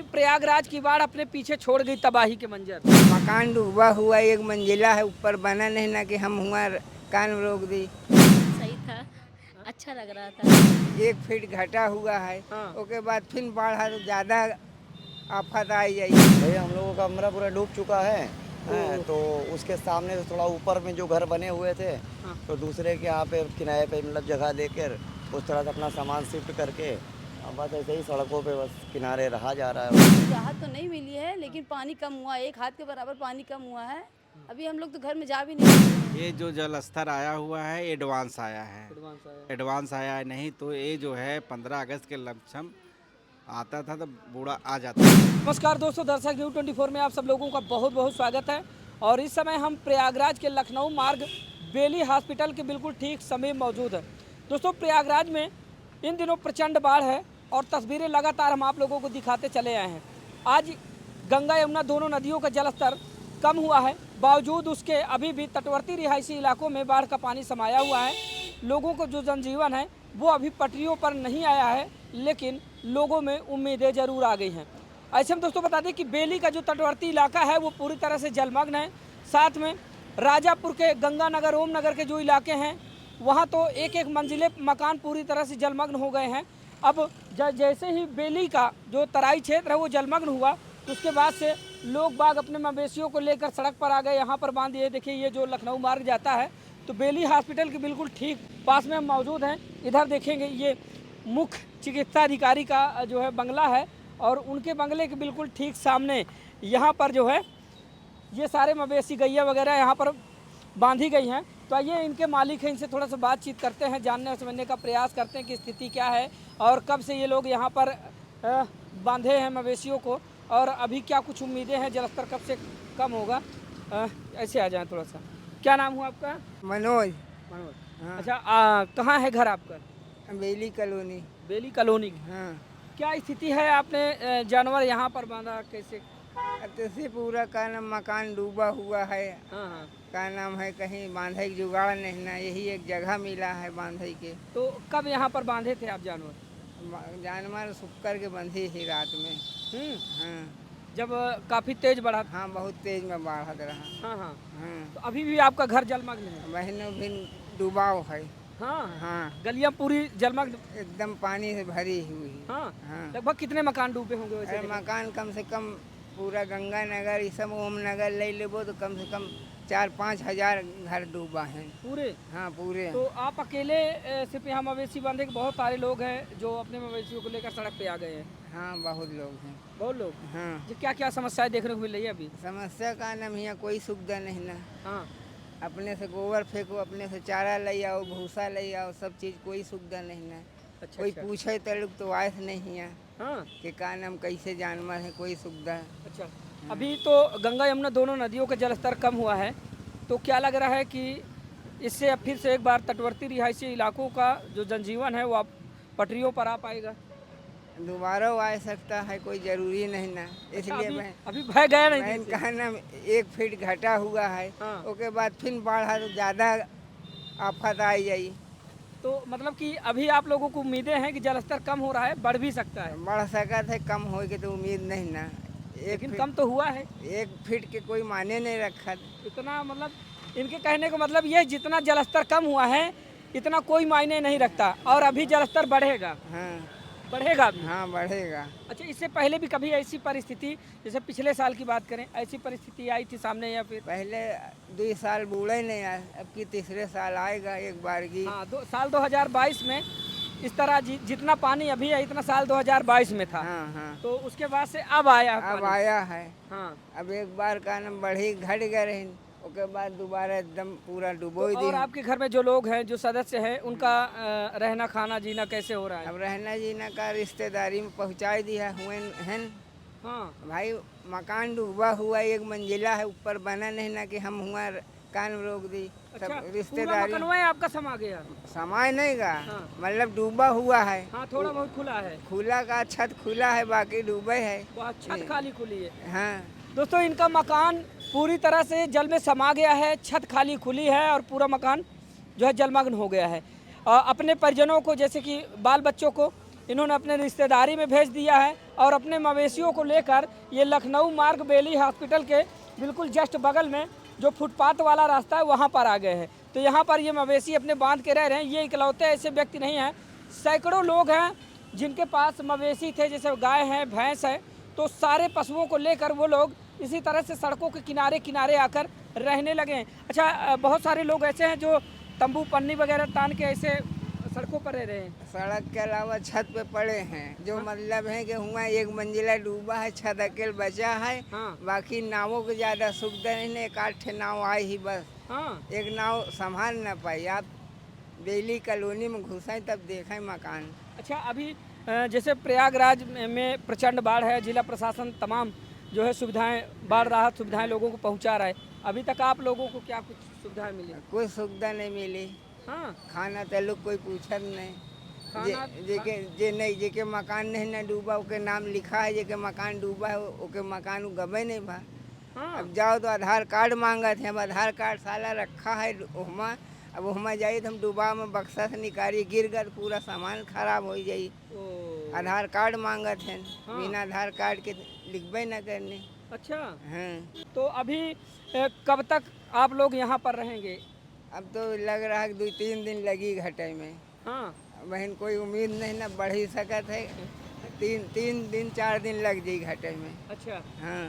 प्रयागराज की बाढ़ अपने पीछे छोड़ गई तबाही के मंजर। मकान डूबा हुआ, एक मंजिला है, ऊपर बना नहीं ना कि हम हुआ कान रोक दी। सही था, अच्छा लग रहा था। 1 फीट घटा हुआ है। हाँ। उसके बाद फिर बाढ़ तो ज़्यादा आफत आई जाई। भाई हम लोगों का कमरा पूरा डूब चुका है। तो उसके सामने से थोड़ा ऊपर में जो घर बने हुए थे, हाँ। तो दूसरे के यहाँ पे किराए पे मतलब जगह देकर उस तरह से अपना सामान शिफ्ट करके अब बस ऐसे ही सड़कों पे बस किनारे रहा जा रहा है। राहत तो नहीं मिली है, लेकिन पानी कम हुआ है, 1 हाथ के बराबर पानी कम हुआ है। अभी हम लोग तो घर में जा भी नहीं सकते। ये जो जल स्तर आया हुआ है एडवांस आया है। एडवांस आया है, नहीं तो ये जो है 15 अगस्त के लमसम आता था तो बूढ़ा आ जाता था। नमस्कार दोस्तों, दर्शक न्यूज़ 24 में आप सब लोगों का बहुत बहुत स्वागत है। और इस समय हम प्रयागराज के लखनऊ मार्ग बेली हॉस्पिटल के बिल्कुल ठीक समीप मौजूद है। दोस्तों, प्रयागराज में इन दिनों प्रचंड बाढ़ है और तस्वीरें लगातार हम आप लोगों को दिखाते चले आए हैं। आज गंगा यमुना दोनों नदियों का जलस्तर कम हुआ है, बावजूद उसके अभी भी तटवर्ती रिहायशी इलाकों में बाढ़ का पानी समाया हुआ है। लोगों को जो जनजीवन है वो अभी पटरियों पर नहीं आया है, लेकिन लोगों में उम्मीदें ज़रूर आ गई हैं। ऐसे में दोस्तों बता दें कि बेली का जो तटवर्ती इलाका है वो पूरी तरह से जलमग्न है। साथ में राजापुर के गंगानगर, ओम नगर के जो इलाके हैं वहाँ तो एक एक मंजिले मकान पूरी तरह से जलमग्न हो गए हैं। अब जैसे ही बेली का जो तराई क्षेत्र है वो जलमग्न हुआ, तो उसके बाद से लोग बाग अपने मवेशियों को लेकर सड़क पर आ गए। यहाँ पर बांध दिए। देखिए, ये जो लखनऊ मार्ग जाता है तो बेली हॉस्पिटल के बिल्कुल ठीक पास में हम मौजूद हैं। इधर देखेंगे, ये मुख्य चिकित्सा अधिकारी का जो है बंगला है और उनके बंगले के बिल्कुल ठीक सामने यहाँ पर जो है ये सारे मवेशी गैया वगैरह यहाँ पर बांधी गई हैं। तो आइए इनके मालिक हैं, इनसे थोड़ा सा बातचीत करते हैं, जानने और समझने का प्रयास करते हैं कि स्थिति क्या है और कब से ये लोग यहाँ पर बांधे हैं मवेशियों को और अभी क्या कुछ उम्मीदें हैं, जलस्तर कब से कम होगा। ऐसे आ जाएं थोड़ा सा। क्या नाम हुआ आपका? मनोज। मनोज। हाँ। अच्छा, कहाँ है घर आपका? बेली कॉलोनी। बेली कॉलोनी। हाँ। क्या स्थिति है? आपने जानवर यहाँ पर बांधा कैसे? अब तो से पूरा का नाम मकान डूबा हुआ है। हाँ हाँ। का नाम है, कहीं बांधे की जुगाड़ नहीं ना, यही एक जगह मिला है बांधे के। तो कब यहाँ पर बांधे थे आप जानवर? जानवर शुक्र के बंधी ही रात में। हाँ। जब काफ़ी तेज बढ़ा। हाँ, बहुत तेज में बाढ़ रहा। हाँ हाँ। हाँ। तो अभी भी आपका घर जलमग्न है? बहनों भी डूबाव है। हाँ। हाँ, गलियाँ पूरी जलमग्न। एकदम पानी से भरी हुई। हाँ। हाँ। लगभग कितने मकान डूबे होंगे वैसे? अरे मकान कम से कम पूरा गंगा नगर, ये सब ओम नगर ले लेबो तो कम से कम 4-5 हजार घर डूबा है पूरे? हाँ, पूरे। तो आप अकेले सिर्फ यहाँ मवेशी बांधे के बहुत सारे लोग हैं जो अपने मवेशियों को लेकर सड़क पे आ गए हैं? हाँ, बहुत लोग हैं। बहुत लोग। हाँ। जी, क्या क्या समस्याएं देखने को मिल रही है अभी? समस्या का नाम यहाँ कोई सुविधा नहीं ना। हाँ। अपने से गोबर फेंको, अपने से चारा ले आओ, भूसा ले आओ, सब चीज़ कोई सुविधा नहीं ना। अच्छा कोई अच्छा। पूछे तलुक तो आए नहीं यहाँ हाँ। कि का नाम कैसे जानवर है, कोई सुविधा। अच्छा, अभी तो गंगा यमुना दोनों नदियों का जलस्तर कम हुआ है, तो क्या लग रहा है कि इससे अब फिर से एक बार तटवर्ती रिहायशी इलाकों का जो जनजीवन है वो अब पटरियों पर आ पाएगा? दोबारा आ सकता है, कोई जरूरी नहीं ना। इसलिए मैं अभी भय गया नहीं मैंने दिल से? कहा ना 1 फीट घटा हुआ है। हाँ। उसके बाद फिर बाढ़ तो ज़्यादा आफत आई जाई। तो मतलब कि अभी आप लोगों को उम्मीदें हैं कि जलस्तर कम हो रहा है, बढ़ भी सकता है, बढ़ सका था, कम हो के तो उम्मीद नहीं ना। लेकिन कम तो हुआ है। 1 फीट के कोई माने नहीं रखा। इतना मतलब इनके कहने का मतलब ये, जितना जलस्तर कम हुआ है इतना कोई मायने नहीं रखता और अभी जलस्तर बढ़ेगा। हाँ। बढ़ेगा अभी? हाँ, बढ़ेगा। अच्छा, इससे पहले भी कभी ऐसी परिस्थिति, जैसे पिछले साल की बात करें, ऐसी परिस्थिति आई थी सामने या फिर? पहले 2 साल बूढ़े नहीं आया, अब की तीसरे साल आएगा एक बार की। हाँ, साल 2022 में इस तरह जितना पानी अभी है इतना साल 2022 में था। हाँ। हाँ। तो उसके बाद से अब आया अब पानी। आया है। हाँ। अब एक बार का नाम बढ़ी घट गए, उसके बाद दोबारा एकदम पूरा डुबो ही तो और दी। आपके घर में जो लोग हैं, जो सदस्य हैं, उनका रहना खाना जीना कैसे हो रहा है? अब रहना जीना का रिश्तेदारी में पहुँचा दिया हुए हैं। हाँ। भाई, मकान डूबा हुआ, एक मंजिला है, ऊपर बना नहीं ना कि हम हुआ कान रोक दी। अच्छा, सब पूरा रिश्तेदारी मकान आपका समा गया? समाय नहीं गा। हाँ। मतलब डूबा हुआ है। हाँ, थोड़ा बहुत खुला है। खुला का छत खुला है, बाकी डूबे है। बहुत छत खाली खुली है। हाँ। दोस्तों, इनका मकान पूरी तरह से जल में समा गया है, छत खाली खुली है और पूरा मकान जो है जलमग्न हो गया है। अपने परिजनों को, जैसे कि बाल बच्चों को, इन्होंने अपने रिश्तेदारी में भेज दिया है और अपने मवेशियों को लेकर ये लखनऊ मार्ग बेली हॉस्पिटल के बिल्कुल जस्ट बगल में जो फुटपाथ वाला रास्ता है वहाँ पर आ गए हैं। तो यहाँ पर ये मवेशी अपने बांध के रह रहे हैं। ये इकलौते ऐसे व्यक्ति नहीं हैं, सैकड़ों लोग हैं जिनके पास मवेशी थे, जैसे गाय है, भैंस है। तो सारे पशुओं को लेकर वो लोग इसी तरह से सड़कों के किनारे किनारे आकर रहने लगे हैं। अच्छा, बहुत सारे लोग ऐसे हैं जो तंबू पन्नी वगैरह तान के ऐसे सड़कों पर रह रहे हैं। सड़क के अलावा छत पे पड़े हैं, जो मतलब है कि हुआ एक मंजिला डूबा है, छत अकेल बचा है। हाँ। बाकी नावों को ज़्यादा सुविधा नहीं, एक आठ नाव आई ही बस। हाँ। एक नाव संभाल ना पाई। आप बेली कॉलोनी में घुसे तब देखें मकान। अच्छा, अभी जैसे प्रयागराज में प्रचंड बाढ़ है, जिला प्रशासन तमाम जो है सुविधाएं, बाढ़ राहत सुविधाएं लोगों को पहुंचा रहा है। अभी तक आप लोगों को क्या कुछ सुविधाएं मिली? कोई सुविधा नहीं मिली। हाँ। खाना तो लोग कोई पूछत नहीं। खाना- जे नहीं जेके मकान नहीं ना डूबा ओके नाम लिखा है, जेके मकान डूबा है ओके मकान गबे नहीं बा। हाँ। अब जाओ तो आधार कार्ड मांगा थे, अब आधार कार्ड साला रखा है वहाँ। अब वहाँ जाइए तो हम डूबा में बक्सा से निकालिए, गिर गए पूरा सामान खराब हो जाई। ओ, आधार कार्ड मांगा थे, हाँ। बिना आधार कार्ड के लिखबे न करने। अच्छा, हाँ, तो अभी कब तक आप लोग यहाँ पर रहेंगे? अब तो लग रहा है 2-3 दिन लगी घटे में। हाँ। बहन कोई उम्मीद नहीं ना बढ़ ही सकत है। 3 दिन 4 दिन लग जाई घटे में। अच्छा, हाँ,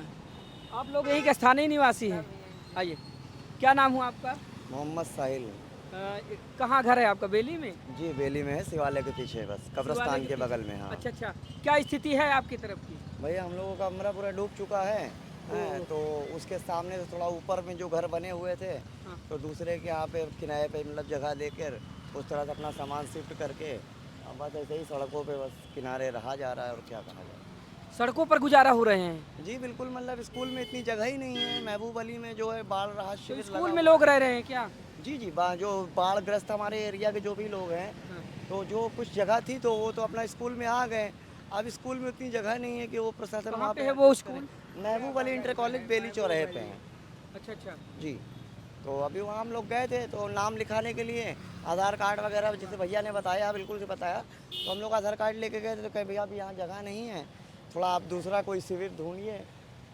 आप लोग यहीं के स्थानीय निवासी हैं? आइए, क्या नाम हुआ आपका? मोहम्मद साहिल। कहाँ घर है आपका? बेली में? जी, बेली में है, शिवालय के पीछे, बस कब्रिस्तान शिवालय के के बगल में। हाँ अच्छा अच्छा, क्या स्थिति है आपकी तरफ की? भैया, हम लोगों का कमरा पूरा डूब चुका है। तो उसके सामने से थोड़ा ऊपर में जो घर बने हुए थे, हाँ। तो दूसरे के यहाँ पे किराए पे मतलब जगह देकर उस तरह से अपना सामान शिफ्ट करके अब बस ऐसे ही सड़कों पे बस किनारे रहा जा रहा है, और क्या कहा जाए। सड़कों पर गुजारा हो रहे हैं? जी बिल्कुल, मतलब स्कूल में इतनी जगह ही नहीं है। महबूब अली में जो है बाढ़ राहत तो शिविर स्कूल लगा में हुआ लोग रह रहे हैं क्या? जी जी, जो बाढ़ग्रस्त हमारे एरिया के जो भी लोग हैं, तो जो कुछ जगह थी तो वो तो अपना स्कूल में आ गए। अब स्कूल में उतनी जगह नहीं है कि वो प्रशासन कहाँ वहाँ पे है वो स्कूल? महबूब अली इंटर कॉलेज बेली चौराहे पे हैं। अच्छा अच्छा। जी, तो अभी वहाँ हम लोग गए थे, तो नाम लिखाने के लिए आधार कार्ड वगैरह जैसे भैया ने बताया, बिल्कुल से बताया, तो हम लोग आधार कार्ड लेके गए थे। तो कहे भैया अभी यहाँ जगह नहीं है, थोड़ा आप दूसरा कोई शिविर ढूंढिए।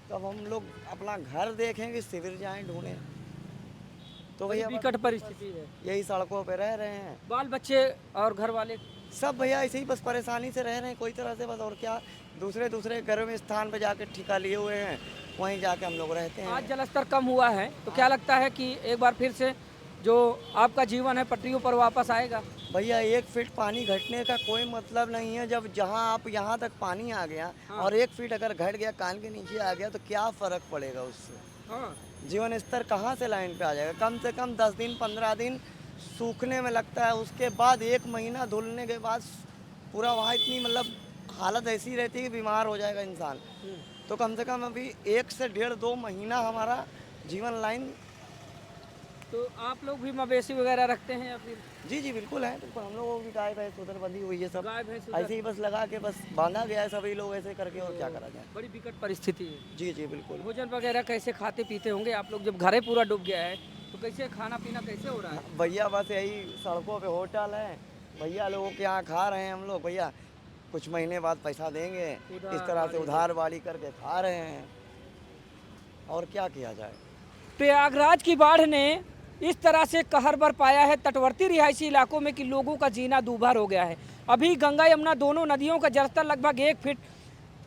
तो अब हम लोग अपना घर देखेंगे, शिविर जाएँ ढूंढें। तो भैया विकट परिस्थिति है। यही सड़कों पे रह रहे हैं बाल बच्चे और घर वाले सब भैया, ऐसे ही बस परेशानी से रह रहे हैं कोई तरह से बस, और क्या। दूसरे घरों में स्थान पे जाके ठिका लिए हुए हैं, वहीं जाके हम लोग रहते हैं। आज जलस्तर कम हुआ है, तो क्या लगता है कि एक बार फिर से जो आपका जीवन है पटरियों पर वापस आएगा? भैया 1 फीट पानी घटने का कोई मतलब नहीं है। जब जहाँ आप यहाँ तक पानी आ गया और 1 फीट अगर घट गया, कान के नीचे आ गया, तो क्या फ़र्क पड़ेगा उससे? हाँ। जीवन स्तर कहाँ से लाइन पे आ जाएगा? कम से कम 10 दिन 15 दिन सूखने में लगता है, उसके बाद 1 महीना धुलने के बाद पूरा वहाँ इतनी मतलब हालत ऐसी रहती है कि बीमार हो जाएगा इंसान। तो कम से कम अभी 1 से 1.5-2 महीना हमारा जीवन लाइन। तो आप लोग भी मवेशी वगैरह रखते हैं या फिर? जी जी बिल्कुल है, बिल्कुल। हम लोगों की गाय भैंस उधर बंधी हुई है, सब गाय भैंस उधर? ऐसे ही बस लगा के बस बांधा गया है सभी लोग ऐसे करके, और क्या करा जाए। बड़ी विकट परिस्थिति है। जी जी बिल्कुल। भोजन वगैरह कैसे खाते पीते होंगे आप लोग? जब घर ही पूरा डूब गया है तो कैसे खाना पीना कैसे हो रहा है? भैया बस यही सड़कों पे होटल है, भैया लोगों के यहाँ खा रहे हैं हम लोग। भैया कुछ महीने बाद पैसा देंगे, इस तरह से उधार बाड़ी करके खा रहे हैं, और क्या किया जाए। प्रयागराज की बाढ़ ने इस तरह से कहर बरपाया है तटवर्ती रिहायशी इलाकों में कि लोगों का जीना दूभर हो गया है। अभी गंगा यमुना दोनों नदियों का जलस्तर लगभग 1 फीट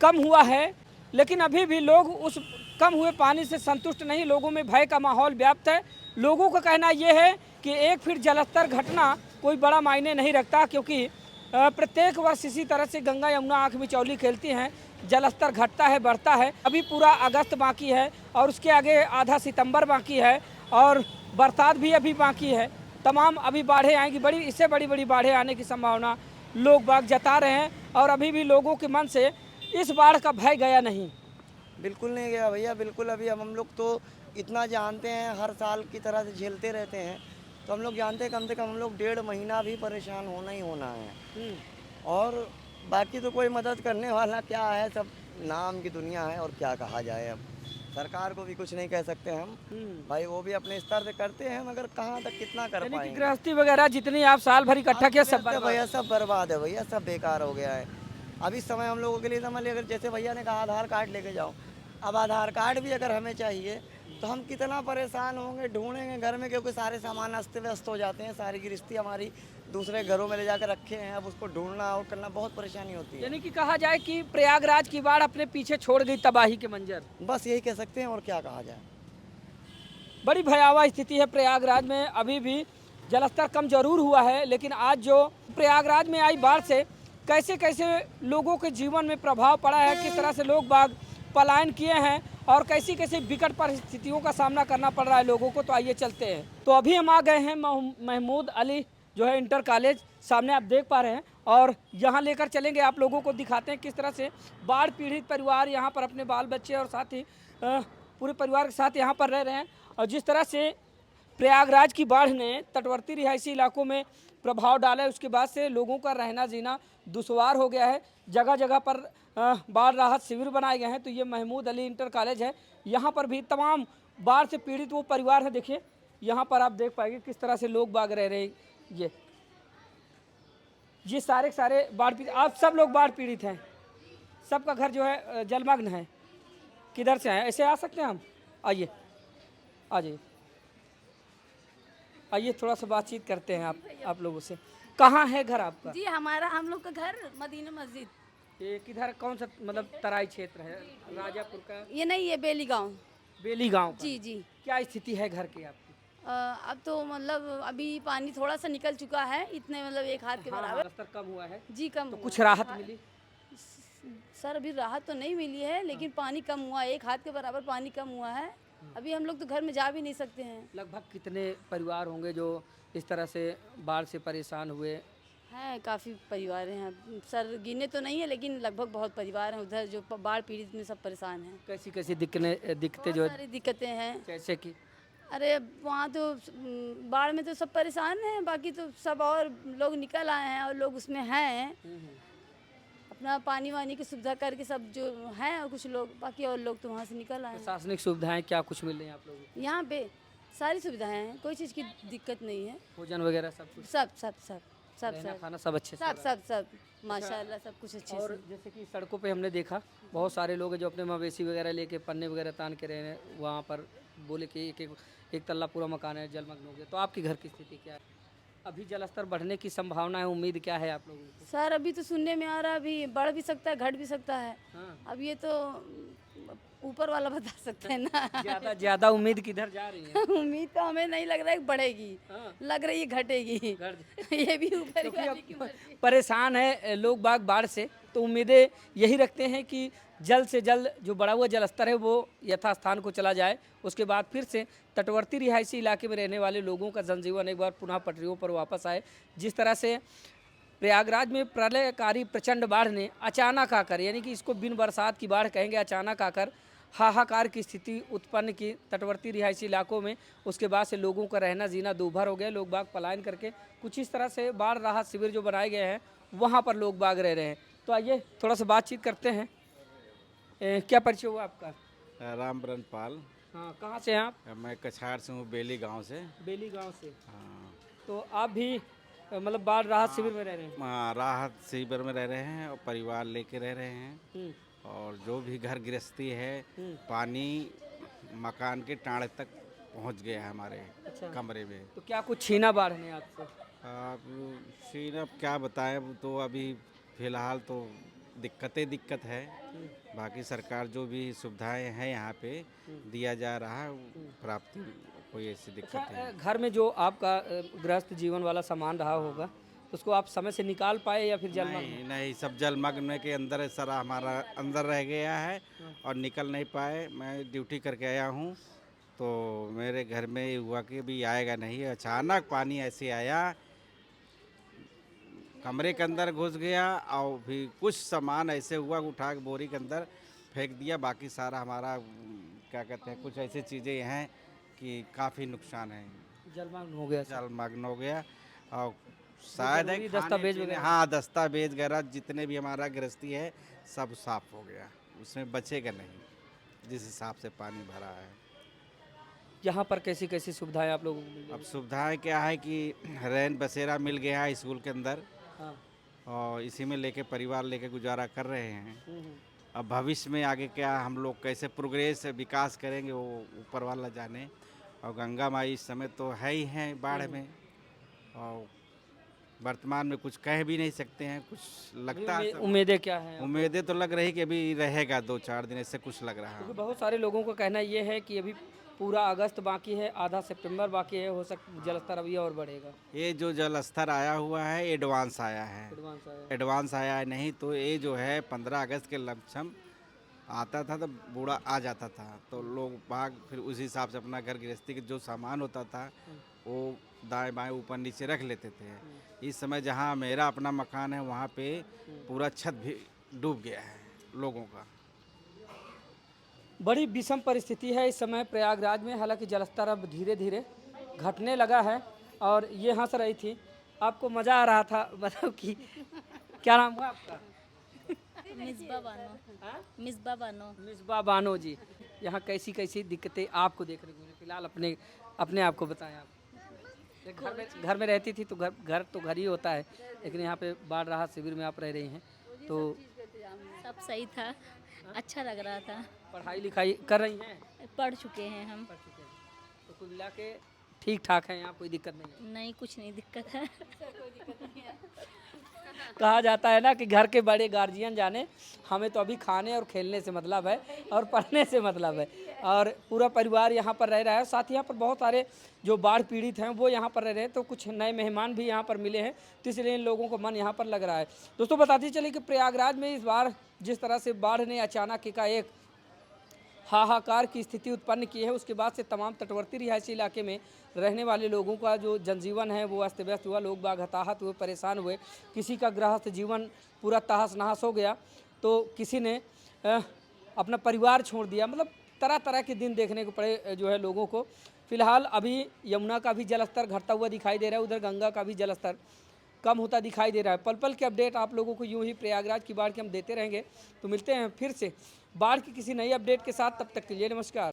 कम हुआ है, लेकिन अभी भी लोग उस कम हुए पानी से संतुष्ट नहीं। लोगों में भय का माहौल व्याप्त है। लोगों का कहना यह है कि 1 फीट जलस्तर घटना कोई बड़ा मायने नहीं रखता, क्योंकि प्रत्येक वर्ष इसी तरह से गंगा यमुना आँख मिचौली खेलती हैं, जलस्तर घटता है, बढ़ता है। अभी पूरा अगस्त बाकी है और उसके आगे आधा सितंबर बाकी है, और बरसात भी अभी बाकी है। तमाम अभी बाढ़ें आएंगी, बड़ी इससे बड़ी बड़ी बाढ़ें आने की संभावना लोग बाग जता रहे हैं, और अभी भी लोगों के मन से इस बाढ़ का भय गया नहीं। बिल्कुल नहीं गया भैया, बिल्कुल। अभी हम लोग तो इतना जानते हैं, हर साल की तरह से झेलते रहते हैं, तो हम लोग जानते हैं कम से कम हम लोग 1.5 महीना भी परेशान होना ही होना है। और बाकी तो कोई मदद करने वाला क्या है, सब नाम की दुनिया है, और क्या कहा जाए। अब सरकार को भी कुछ नहीं कह सकते हम भाई, वो भी अपने स्तर से करते हैं, मगर कहाँ तक कितना कर यानी कि पाएंगे। गृहस्थी वगैरह जितनी आप साल भर इकट्ठा किया सब बर्बाद। भैया सब बर्बाद है भैया, सब बेकार हो गया है। अब इस समय हम लोगों के लिए समझ लीजिए, अगर जैसे भैया ने कहा आधार कार्ड लेके जाओ, अब आधार कार्ड भी अगर हमें चाहिए तो हम कितना परेशान होंगे, ढूंढेंगे घर में, क्योंकि सारे सामान अस्त व्यस्त हो जाते हैं, सारी गृहस्थी हमारी दूसरे घरों में ले जाकर रखे हैं, अब उसको ढूंढना और करना बहुत परेशानी होती है। यानी कि कहा जाए कि प्रयागराज की बाढ़ अपने पीछे छोड़ गई तबाही के मंजर। बस यही कह सकते हैं, और क्या कहा जाए। बड़ी भयावह स्थिति है प्रयागराज में। अभी भी जलस्तर कम जरूर हुआ है, लेकिन आज जो प्रयागराज में आई बाढ़ से कैसे कैसे लोगों के जीवन में प्रभाव पड़ा है, किस तरह से लोग बाग पलायन किए हैं और कैसी कैसी विकट परिस्थितियों का सामना करना पड़ रहा है लोगों को, तो आइए चलते हैं। तो अभी हम आ गए हैं महमूद अली जो है इंटर कॉलेज, सामने आप देख पा रहे हैं, और यहाँ लेकर चलेंगे, आप लोगों को दिखाते हैं किस तरह से बाढ़ पीड़ित परिवार यहाँ पर अपने बाल बच्चे और साथ ही पूरे परिवार के साथ यहाँ पर रह रहे हैं। और जिस तरह से प्रयागराज की बाढ़ ने तटवर्ती रिहायशी इलाकों में प्रभाव डाला है, उसके बाद से लोगों का रहना जीना दुश्वार हो गया है। जगह जगह पर बाढ़ राहत शिविर बनाए गए हैं। तो ये महमूद अली इंटर कॉलेज है, यहाँ पर भी तमाम बाढ़ से पीड़ित वो परिवार है। देखिए यहाँ पर आप देख पाएंगे किस तरह से लोग बाग रह रहे हैं। ये सारे के सारे बाढ़ पीड़ित, आप सब लोग बाढ़ पीड़ित हैं, सबका घर जो है जलमग्न है। किधर से आए, ऐसे आ सकते हैं हम? आइए आ जाइए, आइए थोड़ा सा बातचीत करते हैं आप लोगों से। कहाँ है घर आपका? जी हम लोग का घर मदीना मस्जिद। ये किधर, कौन सा मतलब तराई क्षेत्र है राजापुर का? ये नहीं, ये बेली गांव। बेली गांव का। जी जी। क्या स्थिति है घर की आपकी? अब तो मतलब अभी पानी थोड़ा सा निकल चुका है, इतने मतलब एक हाथ के बराबर। स्तर कम हुआ है जी कम तो हुआ कुछ है। राहत मिली? सर अभी राहत तो नहीं मिली है, लेकिन पानी कम हुआ है, एक हाथ के बराबर पानी कम हुआ है। अभी हम लोग तो घर में जा भी नहीं सकते हैं। लगभग कितने परिवार होंगे जो इस तरह से बाढ़ से परेशान हुए? हैं काफ़ी परिवार हैं सर, गिने तो नहीं है लेकिन लगभग बहुत परिवार हैं उधर जो बाढ़ पीड़ित में सब परेशान हैं। कैसी कैसी दिक्कतें जो बहुत सारी दिक्कतें हैं। जैसे कि अरे वहाँ तो बाढ़ में तो सब परेशान हैं, बाकी तो सब और लोग निकल आए हैं और लोग उसमें हैं, अपना पानी वानी की सुविधा करके सब जो हैं, और कुछ लोग बाकी और लोग तो वहाँ से निकल आए हैं। प्रशासनिक सुविधाएं क्या कुछ मिल रही हैं आप लोगों को? यहाँ पे सारी सुविधाएं हैं, कोई चीज़ की दिक्कत नहीं है। भोजन वगैरह सब कुछ? सब सब सब सब रहना सब खाना सब अच्छे से? सब सब सब माशाल्लाह सब कुछ अच्छे और से। जैसे कि सड़कों पे हमने देखा बहुत सारे लोग हैं जो अपने मवेशी वगैरह लेके पन्ने वगैरह तान के रहे हैं वहाँ पर, बोले कि एक तल्ला पूरा मकान है जलमग्न हो गया। तो आपके घर की स्थिति क्या है? अभी जलस्तर बढ़ने की संभावना है, उम्मीद क्या है आप लोगों को? सर अभी तो सुनने में आ रहा है अभी बढ़ भी सकता है घट भी सकता है। हाँ। अब ये तो ऊपर वाला बता सकते हैं ना। ज्यादा उम्मीद किधर जा रही है? उम्मीद तो हमें नहीं लग रहा है कि बढ़ेगी, हाँ। लग रही है घटेगी। ये भी ऊपर क्योंकि वाले की अब मर्जी। परेशान है लोग बाग बाढ़ से, तो उम्मीदें यही रखते हैं कि जल्द से जल्द जो बढ़ा हुआ जलस्तर है वो यथास्थान को चला जाए, उसके बाद फिर से तटवर्ती रिहायशी इलाके में रहने वाले लोगों का जनजीवन एक बार पुनः पटरियों पर वापस आए। जिस तरह से प्रयागराज में प्रलयकारी प्रचंड बाढ़ ने अचानक आकर, यानी कि इसको बिन बरसात की बाढ़ कहेंगे, अचानक आकर हाहाकार की स्थिति उत्पन्न की तटवर्ती रिहायशी इलाकों में। उसके बाद से लोगों का रहना जीना दूभर हो गया, लोग बाग पलायन करके कुछ इस तरह से बाढ़ राहत शिविर जो बनाए गए हैं वहाँ पर लोग बाग रह रहे हैं। तो आइए थोड़ा सा बातचीत करते हैं। क्या परिचय हुआ आपका? रामबरन पाल। हाँ, कहाँ से हैं आप? मैं कछाड़ से हूँ, बेली गांव से। बेली गांव से। हाँ। तो आप भी मतलब बाढ़ राहत शिविर में रह रहे हैं? हाँ, राहत शिविर में रह रहे हैं और परिवार लेके रह रहे हैं। और जो भी घर गृहस्थी है, पानी मकान के टाँड़ तक पहुंच गया है हमारे कमरे में। तो क्या कुछ छीना बाढ़ ने आपसे? आप सीन अब क्या बताएं, तो अभी फ़िलहाल तो दिक्कत है। बाकी सरकार जो भी सुविधाएं हैं यहाँ पे दिया जा रहा है, प्राप्ति कोई ऐसी दिक्कत है। घर में जो आपका गृहस्थ जीवन वाला सामान रहा होगा उसको आप समय से निकाल पाए या फिर जलमग्न? नहीं, सब जलमग्न के अंदर सारा हमारा अंदर रह गया है और निकल नहीं पाए। मैं ड्यूटी करके आया हूँ तो मेरे घर में ये हुआ कि भी आएगा नहीं, अचानक पानी ऐसे आया, कमरे के अंदर घुस गया और भी कुछ सामान ऐसे हुआ उठा के बोरी के अंदर फेंक दिया। बाकी सारा हमारा क्या कहते हैं, कुछ ऐसी चीज़ें हैं कि काफ़ी नुकसान है, जलमग्न हो गया। जलमग्न हो गया। और शायद है दस्तावेज वगैरह? हाँ, दस्तावेज वगैरह जितने भी हमारा गृहस्थी है सब साफ हो गया, उसमें बचेगा नहीं जिस हिसाब से पानी भरा है। यहाँ पर कैसी कैसी सुविधाएं आप लोगों को मिल अब सुविधाएं क्या है कि रैन बसेरा मिल गया है स्कूल के अंदर। हाँ। और इसी में लेके परिवार लेके गुजारा कर रहे हैं। अब भविष्य में आगे क्या हम लोग कैसे प्रोग्रेस विकास करेंगे वो ऊपर वाला जाने। और गंगा माई इस समय तो है ही हैं बाढ़ में, और वर्तमान में कुछ कह भी नहीं सकते हैं। कुछ लगता है, उम्मीदें क्या हैं? उम्मीदें तो लग रही कि अभी रहेगा 2-4 दिन, ऐसे कुछ लग रहा क्योंकि है। बहुत सारे लोगों का कहना ये है कि अभी पूरा अगस्त बाकी है, आधा सितंबर बाकी है, हो सकता जलस्तर अभी और बढ़ेगा। ये जो जल स्तर आया हुआ है एडवांस आया है, एडवांस आया है। एडवांस आया है। नहीं तो ये जो है 15 अगस्त के लमसम आता था तो बूढ़ा आ जाता था, तो लोग भाग फिर उसी हिसाब से अपना घर गृहस्थी के जो सामान होता था वो दाएं बाएं ऊपर नीचे रख लेते थे। इस समय जहाँ मेरा अपना मकान है वहाँ पे पूरा छत भी डूब गया है लोगों का। बड़ी विषम परिस्थिति है इस समय प्रयागराज में। हालांकि जलस्तर अब धीरे धीरे घटने लगा है। और ये हंस रही थी, आपको मज़ा आ रहा था, बताओ कि क्या नाम हुआ आपका? मिसबा बानो। हाँ? मिसबा बानो। मिसबा बानो जी, यहाँ कैसी कैसी दिक्कतें आपको देख रही हैं? फिलहाल अपने अपने आप को बताएं। आप घर में रहती थी तो घर तो घर ही होता है, लेकिन यहाँ पे बाढ़ राहत शिविर में आप रह रही हैं, तो सब सही था, अच्छा लग रहा था। पढ़ाई लिखाई कर रही हैं? पढ़ चुके हैं हम। पढ़ चुके हैं, तो कुल मिला के ठीक ठाक है, यहाँ कोई दिक्कत नहीं है? नहीं, कुछ नहीं दिक्कत है। कहा जाता है ना कि घर के बड़े गार्जियन जाने, हमें तो अभी खाने और खेलने से मतलब है और पढ़ने से मतलब है। और पूरा परिवार यहाँ पर रह रहा है। साथ ही यहाँ पर बहुत सारे जो बाढ़ पीड़ित हैं वो यहाँ पर रह रहे हैं, तो कुछ नए मेहमान भी यहाँ पर मिले हैं, तो इसलिए इन लोगों को मन यहाँ पर लग रहा है। दोस्तों बताते चलिए कि प्रयागराज में इस बार जिस तरह से बाढ़ ने अचानक एकाएक हाहाकार की स्थिति उत्पन्न की है, उसके बाद से तमाम तटवर्ती रिहायशी इलाके में रहने वाले लोगों का जो जनजीवन है वो अस्त व्यस्त हुआ। लोग बाग हताहत हुए, परेशान हुए। किसी का गृहस्थ जीवन पूरा तहस नहस हो गया, तो किसी ने अपना परिवार छोड़ दिया। मतलब तरह तरह के दिन देखने को पड़े जो है लोगों को। फिलहाल अभी यमुना का भी जलस्तर घटता हुआ दिखाई दे रहा है, उधर गंगा का भी जलस्तर कम होता दिखाई दे रहा है। पल पल के अपडेट आप लोगों को यूं ही प्रयागराज की बाढ़ के हम देते रहेंगे। तो मिलते हैं फिर से बाढ़ की किसी नई अपडेट के साथ, तब तक के लिए नमस्कार।